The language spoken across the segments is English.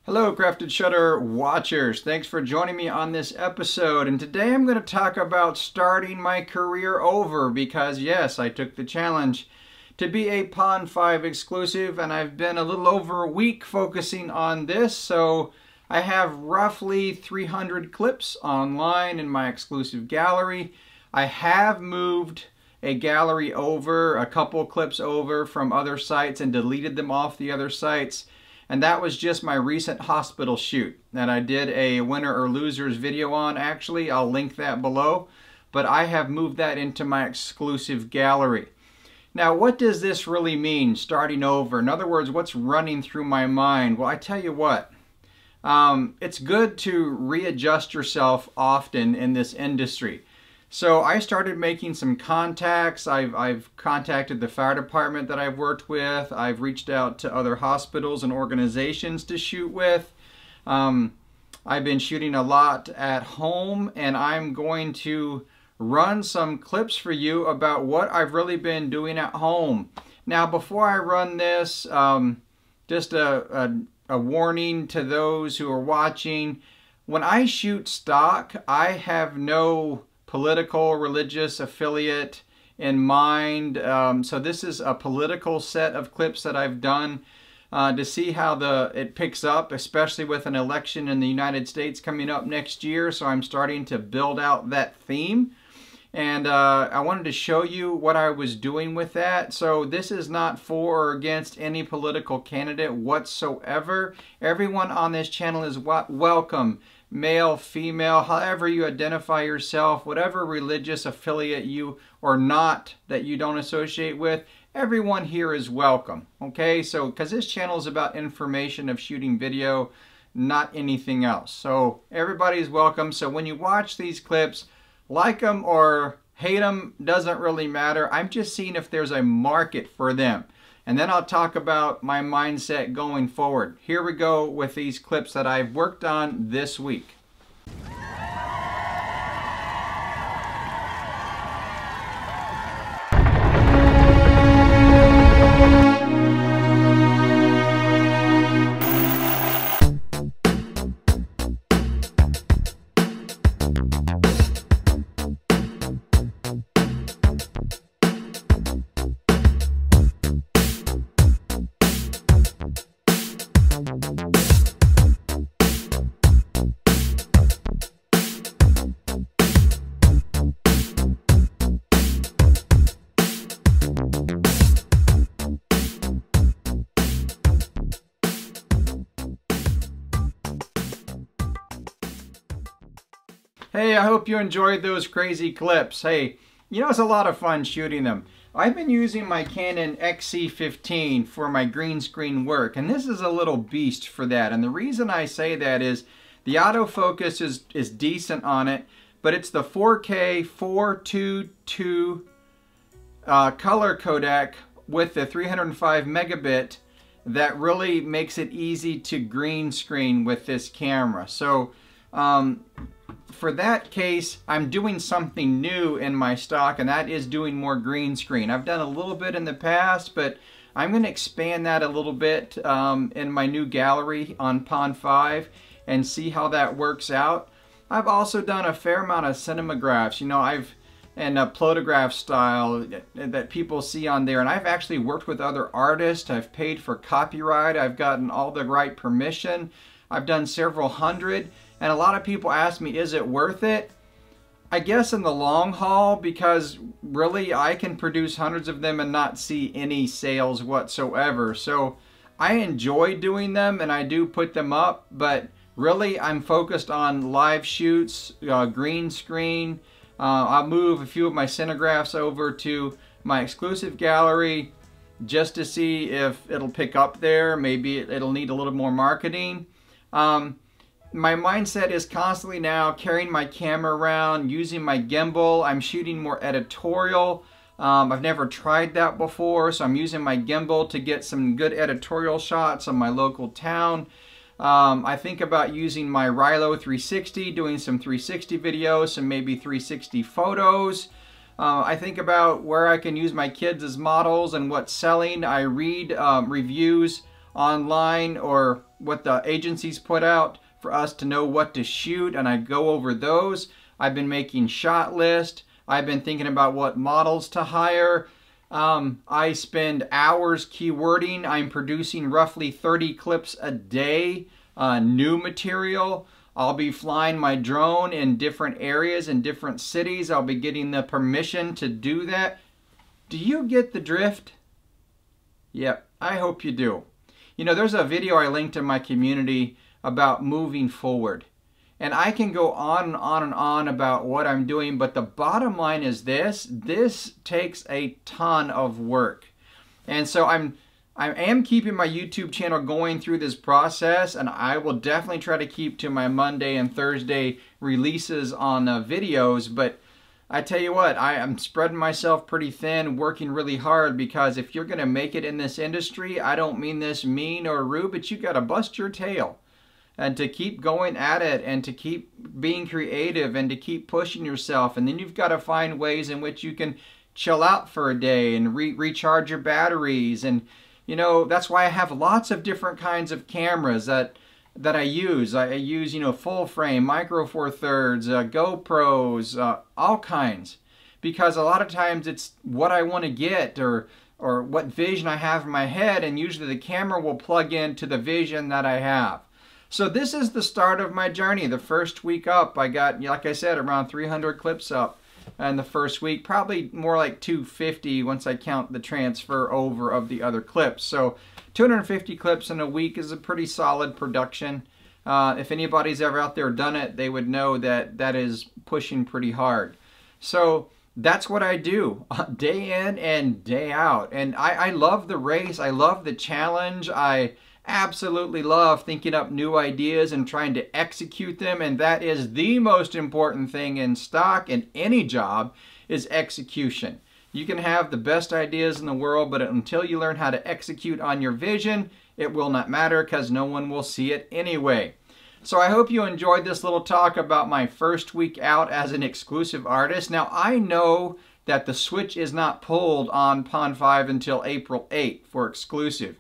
Hello Crafted Shutter watchers, thanks for joining me on this episode, and today I'm going to talk about starting my career over because yes, I took the challenge to be a Pond5 exclusive and I've been a little over a week focusing on this, so I have roughly 300 clips online in my exclusive gallery. I have moved a gallery over, a couple clips over from other sites and deleted them off the other sites. And that was just my recent hospital shoot that I did a winner or losers video on. Actually, I'll link that below, but I have moved that into my exclusive gallery. Now, what does this really mean, starting over? In other words, what's running through my mind? Well, I tell you what, it's good to readjust yourself often in this industry. So I started making some contacts. I've contacted the fire department that I've worked with. I've reached out to other hospitals and organizations to shoot with. I've been shooting a lot at home, and I'm going to run some clips for you about what I've really been doing at home. Now, before I run this, just a warning to those who are watching. When I shoot stock, I have no political, religious affiliate in mind. So this is a political set of clips that I've done to see how it picks up, especially with an election in the United States coming up next year. So I'm starting to build out that theme. And I wanted to show you what I was doing with that. So this is not for or against any political candidate whatsoever. Everyone on this channel is welcome. Male, female, however you identify yourself, whatever religious affiliate you or not that you don't associate with, everyone here is welcome. Okay, so because this channel is about information of shooting video, not anything else. So everybody's welcome. So when you watch these clips, like them or hate them, doesn't really matter. I'm just seeing if there's a market for them. And then I'll talk about my mindset going forward. Here we go with these clips that I've worked on this week. Hey, I hope you enjoyed those crazy clips. Hey, you know, it's a lot of fun shooting them. I've been using my Canon XC15 for my green screen work, and this is a little beast for that. And the reason I say that is the autofocus is decent on it, but it's the 4K 422 color codec with the 305 megabit that really makes it easy to green screen with this camera. So for that case, I'm doing something new in my stock, and that is doing more green screen. I've done a little bit in the past, but I'm going to expand that a little bit in my new gallery on Pond5 and see how that works out. I've also done a fair amount of cinemagraphs, you know, and a plotograph style that people see on there, and I've actually worked with other artists. I've paid for copyright. I've gotten all the right permission. I've done several hundred. And a lot of people ask me, is it worth it? I guess in the long haul, because really I can produce hundreds of them and not see any sales whatsoever. So I enjoy doing them and I do put them up, but really I'm focused on live shoots, green screen. I'll move a few of my cinegraphs over to my exclusive gallery just to see if it'll pick up there. Maybe it'll need a little more marketing. My mindset is constantly now carrying my camera around, using my gimbal. I'm shooting more editorial. I've never tried that before, so I'm using my gimbal to get some good editorial shots of my local town. I think about using my Rilo 360, doing some 360 videos, some maybe 360 photos. I think about where I can use my kids as models and what's selling. I read reviews online or what the agencies put out for us to know what to shoot, and I go over those. I've been making shot lists. I've been thinking about what models to hire. I spend hours keywording. I'm producing roughly 30 clips a day, new material. I'll be flying my drone in different areas in different cities. I'll be getting the permission to do that. Do you get the drift? Yep, I hope you do. You know, there's a video I linked in my community about moving forward. And I can go on and on and on about what I'm doing, but the bottom line is this takes a ton of work. And so I am keeping my YouTube channel going through this process, and I will definitely try to keep to my Monday and Thursday releases on videos, but I tell you what, I am spreading myself pretty thin, working really hard, because if you're going to make it in this industry, I don't mean this mean or rude, but you got to bust your tail and to keep going at it and to keep being creative and to keep pushing yourself. And then you've got to find ways in which you can chill out for a day and recharge your batteries. And you know, that's why I have lots of different kinds of cameras that I use. I use, you know, full frame, micro four thirds, GoPros, all kinds, because a lot of times it's what I want to get or what vision I have in my head, and usually the camera will plug into the vision that I have. So this is the start of my journey. The first week up, I got, like I said, around 300 clips up in the first week, probably more like 250 once I count the transfer over of the other clips. So 250 clips in a week is a pretty solid production. If anybody's ever out there done it, they would know that that is pushing pretty hard. So that's what I do day in and day out. And I love the race. I love the challenge. I absolutely love thinking up new ideas and trying to execute them, and that is the most important thing in stock in any job, is execution. You can have the best ideas in the world, but until you learn how to execute on your vision, it will not matter, because no one will see it anyway. So I hope you enjoyed this little talk about my first week out as an exclusive artist. Now I know that the switch is not pulled on Pond5 until April 8th for exclusive.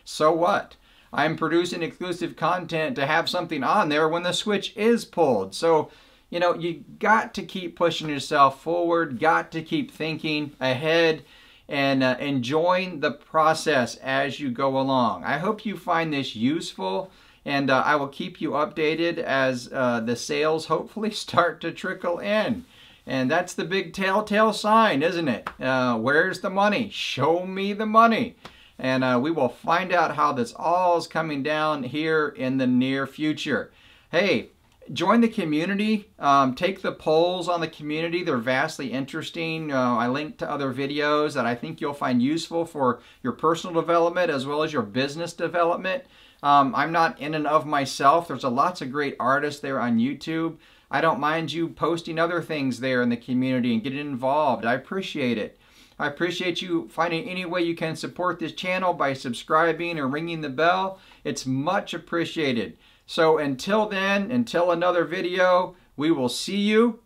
So what? I'm producing exclusive content to have something on there when the switch is pulled. So, you know, you got to keep pushing yourself forward, got to keep thinking ahead, and enjoying the process as you go along. I hope you find this useful, and I will keep you updated as the sales hopefully start to trickle in. And that's the big telltale sign, isn't it? Where's the money? Show me the money. And we will find out how this all is coming down here in the near future. Hey, join the community. Take the polls on the community. They're vastly interesting. I linked to other videos that I think you'll find useful for your personal development as well as your business development. I'm not in and of myself. There's lots of great artists there on YouTube. I don't mind you posting other things there in the community and getting involved. I appreciate it. I appreciate you finding any way you can support this channel by subscribing or ringing the bell. It's much appreciated. So until then, until another video, we will see you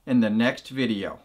in the next video.